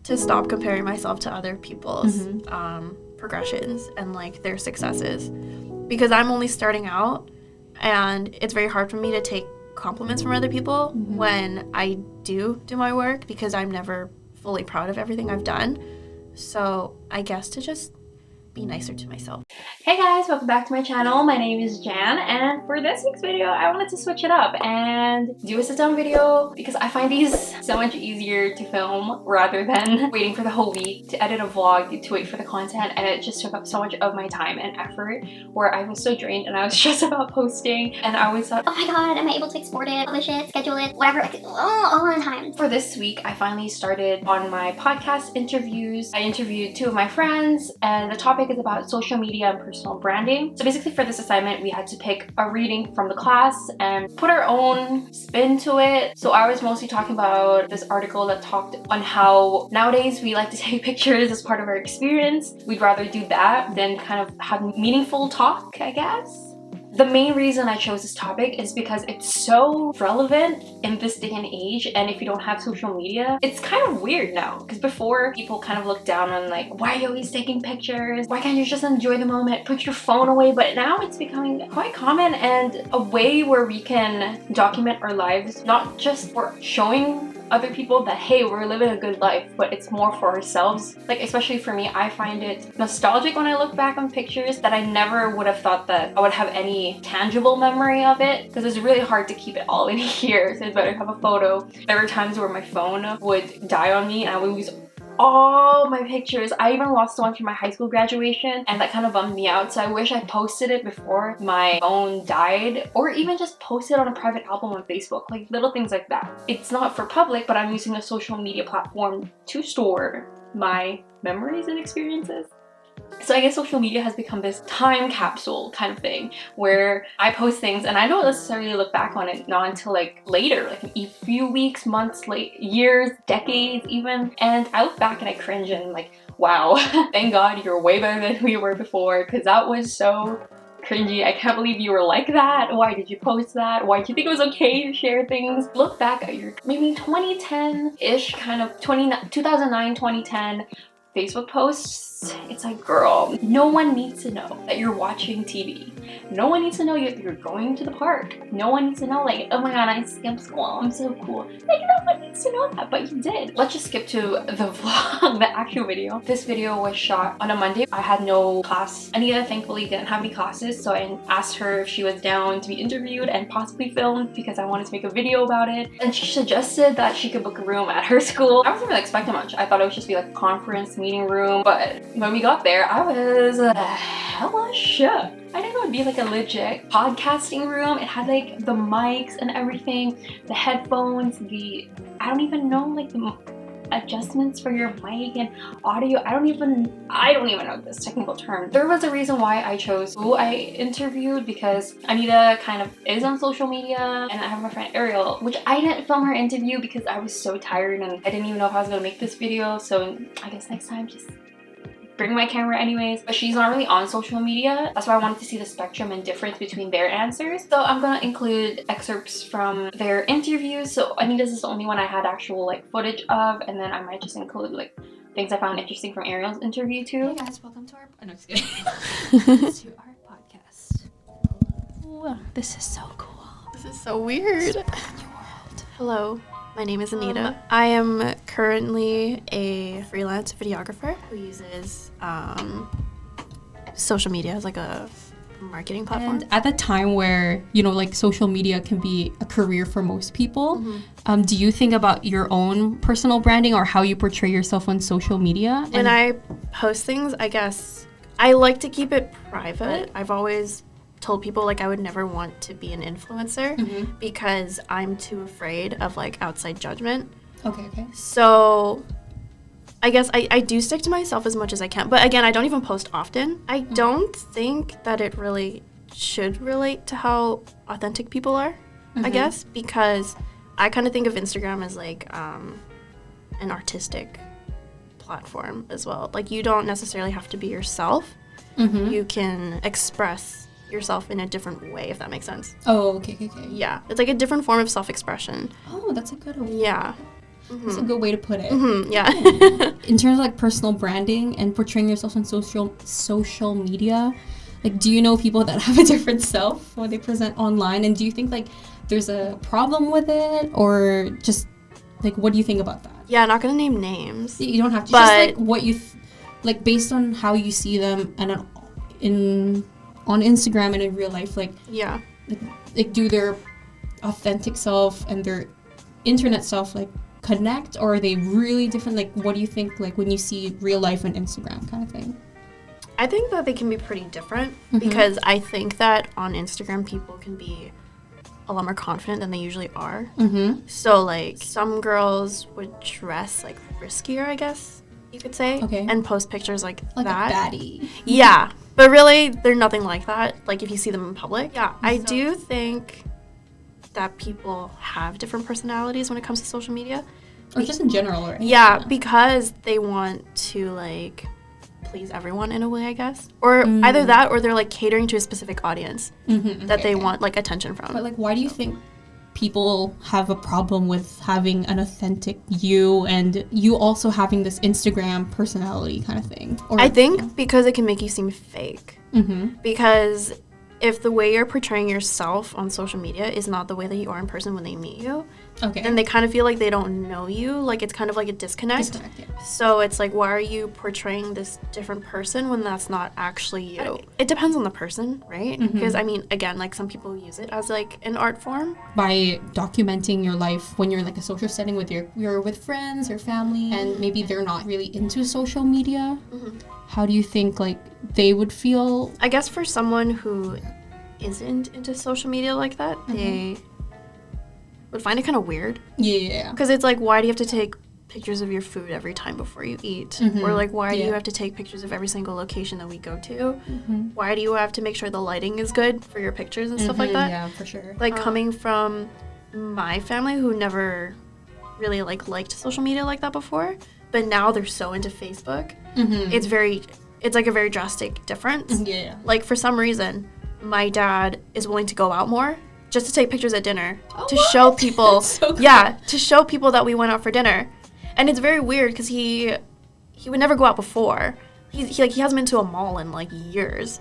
to stop comparing myself to other people's progressions and like their successes, because I'm only starting out and it's very hard for me to take compliments from other people when I do my work, because I'm never fully proud of everything I've done. So I guess to just be nicer to myself. Hey guys, welcome back to my channel. My name is Jan, and for this week's video I wanted to switch it up and do a sit-down video because I find these so much easier to film rather than waiting for the whole week to edit a vlog, to wait for the content, and it just took up so much of my time and effort where I was so drained and I was stressed about posting, and I always thought, oh my god, am I able to export it, publish it, schedule it, whatever, all the time. For this week I finally started on my podcast interviews. I interviewed 2 of my friends and the topic is about social media and personal branding. So basically for this assignment we had to pick a reading from the class and put our own spin to it. So I was mostly talking about this article that talked on how nowadays we like to take pictures as part of our experience. We'd rather do that than kind of have meaningful talk, I guess. The main reason I chose this topic is because it's so relevant in this day and age, and if you don't have social media, it's kind of weird now. Because before, people kind of looked down on like, why are you always taking pictures? Why can't you just enjoy the moment? Put your phone away. But now it's becoming quite common and a way where we can document our lives, not just for showing other people that hey, we're living a good life, but it's more for ourselves. Like especially for me, I find it nostalgic when I look back on pictures that I never would have thought that I would have any tangible memory of it, because it's really hard to keep it all in here, so it's better to have a photo. There were times where my phone would die on me and I would lose all my pictures. I even lost one from my high school graduation and that kind of bummed me out, so I wish I posted it before my phone died, or even just posted on a private album on Facebook, like little things like that. It's not for public, but I'm using a social media platform to store my memories and experiences. So I guess social media has become this time capsule kind of thing where I post things and I don't necessarily look back on it not until like later, like a few weeks, months, late, years, decades even, and I look back and I cringe and like, wow, thank God you're way better than we were before, because that was so cringy. I can't believe you were like that. Why did you post that? Why do you think it was okay to share things? Look back at your maybe 2010-ish kind of 2009, 2010 Facebook posts. It's like, girl, no one needs to know that you're watching TV. No one needs to know you're going to the park. No one needs to know like, oh my god, I skipped school, I'm so cool. Like, no one needs to know that, but you did. Let's just skip to the vlog, the actual video. This video was shot on a Monday. I had no class. Aneeta thankfully didn't have any classes, so I asked her if she was down to be interviewed and possibly filmed because I wanted to make a video about it. And she suggested that she could book a room at her school. I wasn't really expecting much. I thought it would just be like a conference meeting room, but when we got there, I was hella shook. I didn't know it'd be like a legit podcasting room. It had like the mics and everything, the headphones, I don't even know, like the adjustments for your mic and audio. I don't even know this technical term. There was a reason why I chose who I interviewed, because Aneeta kind of is on social media, and I have my friend Ariel, which I didn't film her interview because I was so tired and I didn't even know if I was gonna make this video, so I guess next time just bring my camera anyways. But she's not really on social media, that's why I wanted to see the spectrum and difference between their answers. So I'm gonna include excerpts from their interviews. So Aneeta's is the only one I had actual like footage of, and then I might just include like things I found interesting from Ariel's interview too. Hey guys, welcome to our just kidding. To our podcast. Ooh, this is so cool. This is so weird. Hello, my name is Aneeta. I am currently a freelance videographer who uses social media as like a marketing platform. And at the time where, you know, like social media can be a career for most people, do you think about your own personal branding or how you portray yourself on social media? When I post things, I guess I like to keep it private. I've always told people like I would never want to be an influencer because I'm too afraid of like outside judgment. Okay. So I guess I do stick to myself as much as I can. But again, I don't even post often. I don't think that it really should relate to how authentic people are, I guess, because I kind of think of Instagram as like an artistic platform as well. Like you don't necessarily have to be yourself. You can express yourself in a different way, if that makes sense. Oh, okay. Yeah, it's like a different form of self-expression. Oh, that's a good one. Yeah. That's a good way to put it. Yeah. In terms of like personal branding and portraying yourself on social media, like, do you know people that have a different self when they present online? And do you think like there's a problem with it, or just like what do you think about that? Yeah, not gonna name names. You don't have to. But just like what you like based on how you see them and on Instagram and in real life, like yeah, like do their authentic self and their internet self like connect, or are they really different? Like, what do you think like when you see real life on Instagram kind of thing? I think that they can be pretty different because I think that on Instagram people can be a lot more confident than they usually are. So like some girls would dress like riskier, I guess you could say, and post pictures like that. A baddie. Yeah, but really they're nothing like that. Like if you see them in public, I do think that people have different personalities when it comes to social media, or just in general, right? Yeah, because they want to like please everyone in a way, I guess, or either that or they're like catering to a specific audience that they want like attention from. But like, why do you think people have a problem with having an authentic you and you also having this Instagram personality kind of thing? Or, I think because it can make you seem fake. Because if the way you're portraying yourself on social media is not the way that you are in person when they meet you, then they kind of feel like they don't know you. Like it's kind of like a disconnect. So it's like, why are you portraying this different person when that's not actually you? It depends on the person, right? Because I mean, again, like some people use it as like an art form. By documenting your life when you're in like a social setting with you're with friends or family, and maybe they're not really into social media. How do you think like they would feel? I guess for someone who isn't into social media like that, they would find it kind of weird. Yeah. Because it's like, why do you have to take pictures of your food every time before you eat? Or like, why do you have to take pictures of every single location that we go to? Why do you have to make sure the lighting is good for your pictures and stuff like that? Yeah, for sure. Like coming from my family who never really liked social media like that before, but now they're so into Facebook. It's like a very drastic difference. Like for some reason, my dad is willing to go out more just to take pictures at dinner to show people so cool. to show people that we went out for dinner. And it's very weird because he would never go out before. He hasn't been to a mall in like years.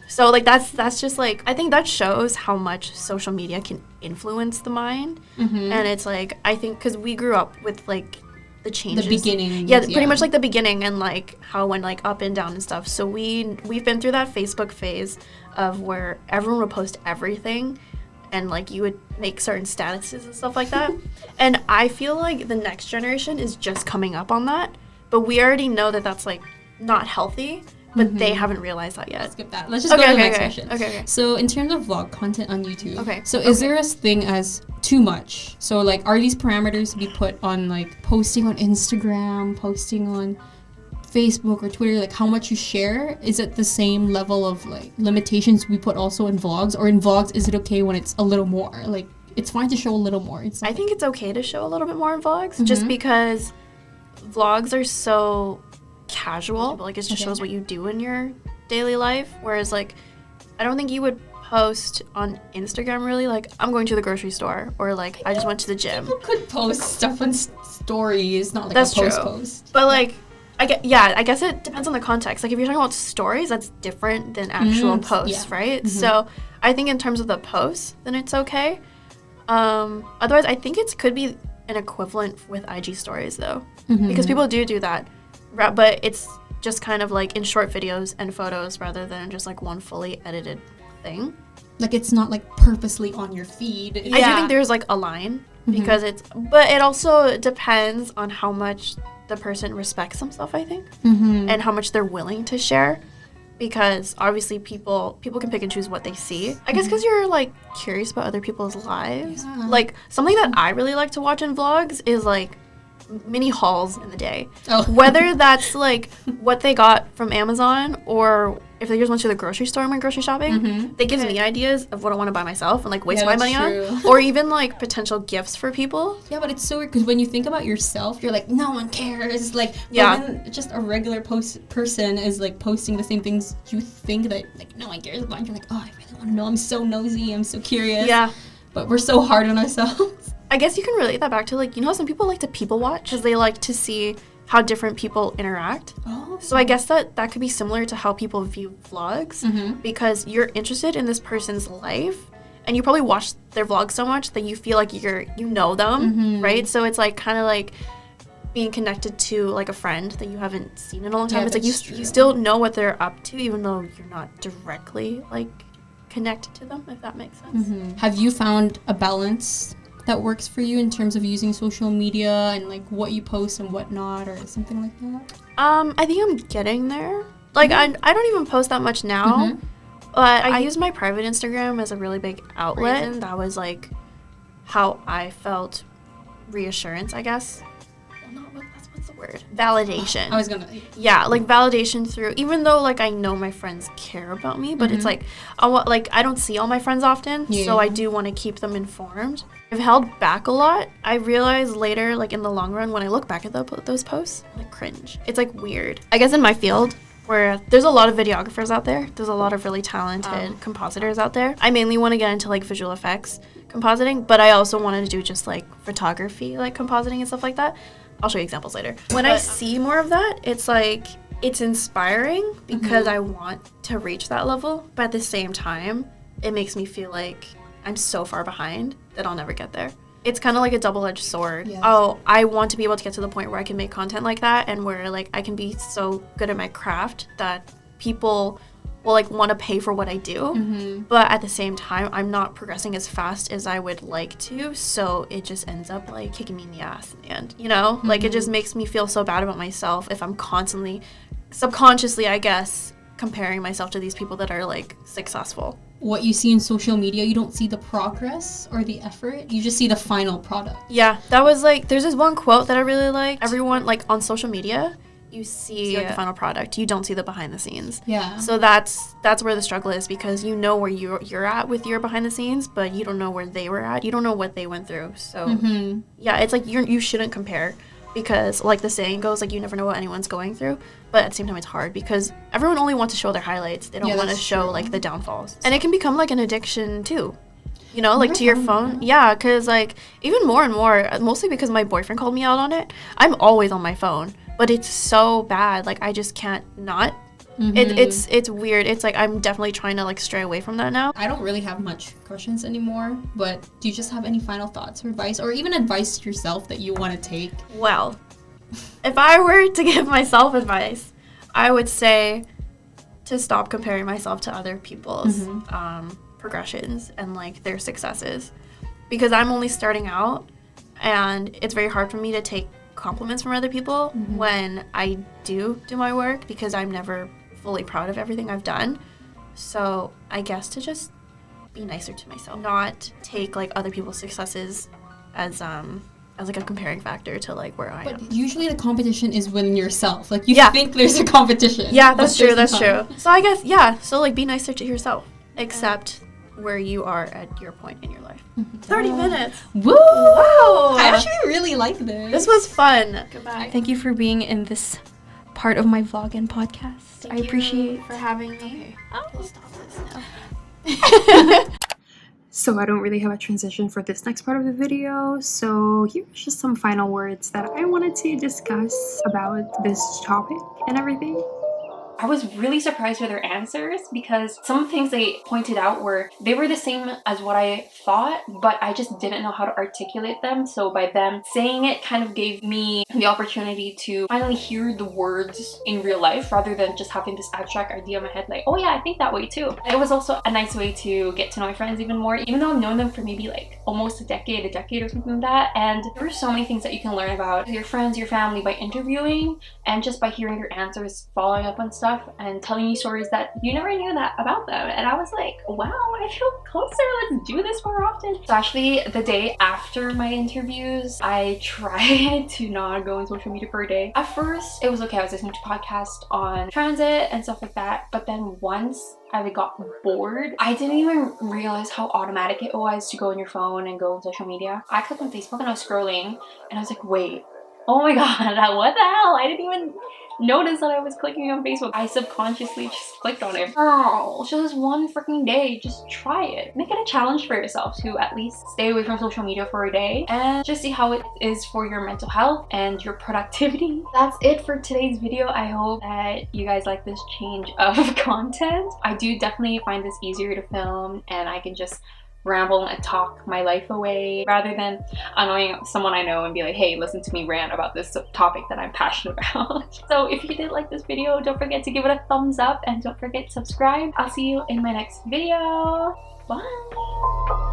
So like that's just like, I think that shows how much social media can influence the mind. And it's like, I think because we grew up with like the changes, the beginning, pretty much like the beginning, and like how it went like up and down and stuff. So we've been through that Facebook phase of where everyone would post everything, and like you would make certain statuses and stuff like that. And I feel like the next generation is just coming up on that, but we already know that that's like not healthy, but they haven't realized that yet. Let's skip that. Let's just go to the next question. Okay. So in terms of vlog content on YouTube, so is there a thing as too much? So like, are these parameters to be put on like posting on Instagram, posting on Facebook or Twitter, like how much you share? Is it the same level of like limitations we put also in vlogs? Or in vlogs, is it okay when it's a little more? Like, it's fine to show a little more. I think it's okay to show a little bit more in vlogs, just because vlogs are so casual. Like, it just shows what you do in your daily life. Whereas, like, I don't think you would post on Instagram really, like, I'm going to the grocery store, or like, I just went to the gym. People could post stuff on stories, not like that's a true. post. But like, I guess it depends on the context. Like, if you're talking about stories, that's different than actual posts, right? So I think in terms of the posts, then it's okay. Otherwise, I think it could be an equivalent with IG stories, though, because people do that, but it's just kind of like in short videos and photos rather than just like one fully edited thing. Like, it's not like purposely on your feed. I do think there's like a line, because but it also depends on how much the person respects themselves, I think, and how much they're willing to share, because obviously people can pick and choose what they see. I guess because you're like curious about other people's lives. Like, something that I really like to watch in vlogs is like mini hauls in the day. Whether that's like what they got from Amazon, or if they just went to the grocery store and went grocery shopping, that gives me ideas of what I want to buy myself and like waste my money on, or even like potential gifts for people. Yeah, but it's so weird because when you think about yourself, you're like, no one cares. Like, when just a regular person is like posting the same things you think that like no one cares about, you're like, oh, I really want to know. I'm so nosy. I'm so curious. Yeah. But we're so hard on ourselves. I guess you can relate that back to, like, you know how some people like to people watch because they like to see how different people interact. Oh. So I guess that could be similar to how people view vlogs because you're interested in this person's life and you probably watch their vlogs so much that you feel like you know them, right? So it's like kind of like being connected to like a friend that you haven't seen in a long time. It's like you still know what they're up to even though you're not directly like connected to them, if that makes sense. Have you found a balance that works for you in terms of using social media and like what you post and whatnot or something like that? I think I'm getting there. Like I don't even post that much now, but I use my private Instagram as a really big outlet, and that was like how I felt reassurance, I guess. What's the word? Validation. I was gonna. Yeah, like validation through, even though like I know my friends care about me, but it's like I don't see all my friends often, so I do want to keep them informed. I've held back a lot. I realized later, like in the long run, when I look back at those posts, I like cringe. It's like weird. I guess in my field, where there's a lot of videographers out there, there's a lot of really talented compositors out there. I mainly want to get into like visual effects compositing, but I also wanted to do just like photography, like compositing and stuff like that. I'll show you examples later. When I see more of that, it's like, it's inspiring because I want to reach that level, but at the same time, it makes me feel like I'm so far behind that I'll never get there. It's kind of like a double-edged sword. Yes. Oh, I want to be able to get to the point where I can make content like that and where like I can be so good at my craft that people will like want to pay for what I do. But at the same time, I'm not progressing as fast as I would like to, so it just ends up like kicking me in the ass in the end, you know? Like it just makes me feel so bad about myself if I'm constantly, subconsciously, I guess, comparing myself to these people that are like successful. What you see in social media, you don't see the progress or the effort, you just see the final product. Yeah, that was like, there's this one quote that I really like. Everyone, like on social media, you see like the final product. You don't see the behind the scenes. Yeah. So that's where the struggle is because you know where you're at with your behind the scenes, but you don't know where they were at. You don't know what they went through. So yeah, it's like you shouldn't compare because like the saying goes, like you never know what anyone's going through. But at the same time, it's hard because everyone only wants to show their highlights. They don't want to show like the downfalls. And it can become like an addiction too. You know, like to your phone. Yeah, because like even more and more, mostly because my boyfriend called me out on it, I'm always on my phone. But it's so bad. Like I just can't not. It's weird. It's like I'm definitely trying to like stray away from that now. I don't really have much questions anymore, but do you just have any final thoughts or advice or even advice to yourself that you want to take? Well, if I were to give myself advice, I would say to stop comparing myself to other people's progressions and like their successes because I'm only starting out and it's very hard for me to take compliments from other people when I do my work because I'm never fully proud of everything I've done. So I guess to just be nicer to myself, not take like other people's successes as like a comparing factor to like where I am. But usually the competition is within yourself. Like you think there's a competition. Yeah, that's true. That's true. So I guess so like be nicer to yourself, except where you are at your point in your life. 30 minutes. Woo! Wow. I actually really like this. This was fun. Goodbye. Thank you for being in this part of my vlog and podcast. I appreciate for having me. Okay. I'll stop this now. So I don't really have a transition for this next part of the video, so here's just some final words that I wanted to discuss about this topic and everything. I was really surprised with their answers because some of the things they pointed out they were the same as what I thought, but I just didn't know how to articulate them. So by them saying it kind of gave me the opportunity to finally hear the words in real life rather than just having this abstract idea in my head like, oh yeah, I think that way too. It was also a nice way to get to know my friends even more, even though I've known them for maybe like almost a decade or something like that. And there are so many things that you can learn about your friends, your family by interviewing and just by hearing their answers, following up on stuff and telling you stories that you never knew that about them. And I was like, wow, I feel closer. Let's do this more often. So actually the day after my interviews, I tried to not go on social media for a day. At first it was okay. I was listening to podcasts on transit and stuff like that. But then once I got bored, I didn't even realize how automatic it was to go on your phone and go on social media. I clicked on Facebook and I was scrolling and I was like, wait, oh my god, what the hell? I didn't even notice that I was clicking on Facebook. I subconsciously just clicked on it. Girl, just one freaking day, just try it. Make it a challenge for yourself to at least stay away from social media for a day and just see how it is for your mental health and your productivity. That's it for today's video. I hope that you guys like this change of content. I do definitely find this easier to film, and I can just ramble and talk my life away rather than annoying someone I know and be like, hey, listen to me rant about this topic that I'm passionate about. So if you did like this video, don't forget to give it a thumbs up and don't forget to subscribe. I'll see you in my next video. Bye.